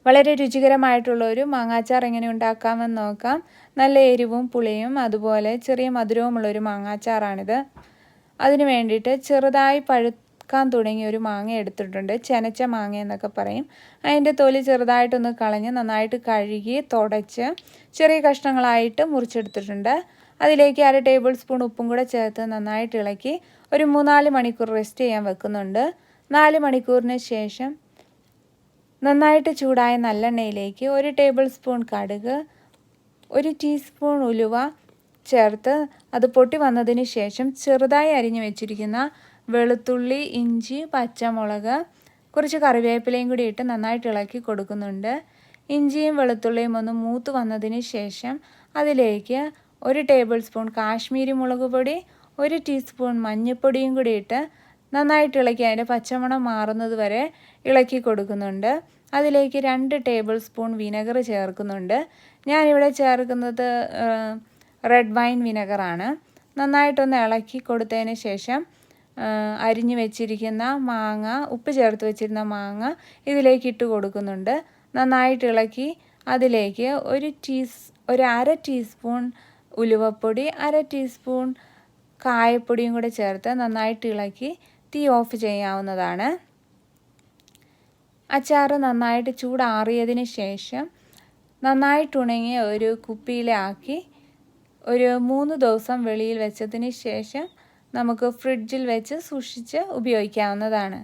വളരെ രുചികരമായിട്ടുള്ള ഒരു മാങ്ങാച്ചാർ എങ്ങനെ ഉണ്ടാക്കാമെന്ന് നോക്കാം. നല്ല എരിവും പുളിയും അതുപോലെ ചെറിയ മധുരവുമുള്ളൊരു മാങ്ങാച്ചാറാണിത്. അതിന് വേണ്ടിയിട്ട് ചെറുതായി പഴുക്കാൻ തുടങ്ങിയ ഒരു മാങ്ങ എടുത്തിട്ടുണ്ട്. ചെനച്ച മാങ്ങ എന്നൊക്കെ പറയും. അതിൻ്റെ തൊലി ചെറുതായിട്ടൊന്ന് കളഞ്ഞ് നന്നായിട്ട് കഴുകി തുടച്ച് ചെറിയ കഷ്ണങ്ങളായിട്ട് മുറിച്ചെടുത്തിട്ടുണ്ട്. അതിലേക്ക് 1/2 ടേബിൾ സ്പൂൺ ഉപ്പും കൂടെ ചേർത്ത് നന്നായിട്ട് ഇളക്കി ഒരു 3-4 മണിക്കൂർ റെസ്റ്റ് ചെയ്യാൻ വെക്കുന്നുണ്ട്. 4 മണിക്കൂറിന് ശേഷം നന്നായിട്ട് ചൂടായ നല്ലെണ്ണയിലേക്ക് 1 ടേബിൾ സ്പൂൺ കടുക്, 1 ടീസ്പൂൺ ഉലുവ ചേർത്ത് അത് പൊട്ടി വന്നതിന് ശേഷം ചെറുതായി അരിഞ്ഞു വെച്ചിരിക്കുന്ന വെളുത്തുള്ളി, ഇഞ്ചി, പച്ചമുളക്, കുറച്ച് കറിവേപ്പിലയും കൂടി ഇട്ട് നന്നായിട്ട് ഇളക്കി കൊടുക്കുന്നുണ്ട്. ഇഞ്ചിയും വെളുത്തുള്ളിയും ഒന്ന് മൂത്ത് വന്നതിന് ശേഷം അതിലേക്ക് 1 ടേബിൾ സ്പൂൺ കാശ്മീരി മുളക് പൊടി, 1 ടീസ്പൂൺ മഞ്ഞൾപ്പൊടിയും കൂടി ഇട്ട് നന്നായിട്ട് ഇളക്കി അതിൻ്റെ പച്ചമണം മാറുന്നത് വരെ ഇളക്കി കൊടുക്കുന്നുണ്ട്. അതിലേക്ക് 2 ടേബിൾ സ്പൂൺ വിനെഗർ ചേർക്കുന്നുണ്ട്. ഞാനിവിടെ ചേർക്കുന്നത് റെഡ് വൈൻ വിനെഗറാണ്. നന്നായിട്ടൊന്ന് ഇളക്കി കൊടുത്തതിന് ശേഷം അരിഞ്ഞു വെച്ചിരിക്കുന്ന മാങ്ങ, ഉപ്പ് ചേർത്ത് വെച്ചിരുന്ന മാങ്ങ ഇതിലേക്ക് ഇട്ട് കൊടുക്കുന്നുണ്ട്. നന്നായിട്ട് ഇളക്കി അതിലേക്ക് ഒരു 1/2 ടീസ്പൂൺ ഉലുവപ്പൊടി, 1/2 ടീസ്പൂൺ കായപ്പൊടിയും കൂടെ ചേർത്ത് നന്നായിട്ട് ഇളക്കി തീ ഓഫ് ചെയ്യാവുന്നതാണ്. അച്ചാർ നന്നായിട്ട് ചൂടാറിയതിന് ശേഷം നന്നായിട്ട് ഉണങ്ങിയ ഒരു കുപ്പിയിലാക്കി ഒരു 3 ദിവസം വെളിയിൽ വെച്ചതിന് ശേഷം നമുക്ക് ഫ്രിഡ്ജിൽ വെച്ച് സൂക്ഷിച്ച് ഉപയോഗിക്കാവുന്നതാണ്.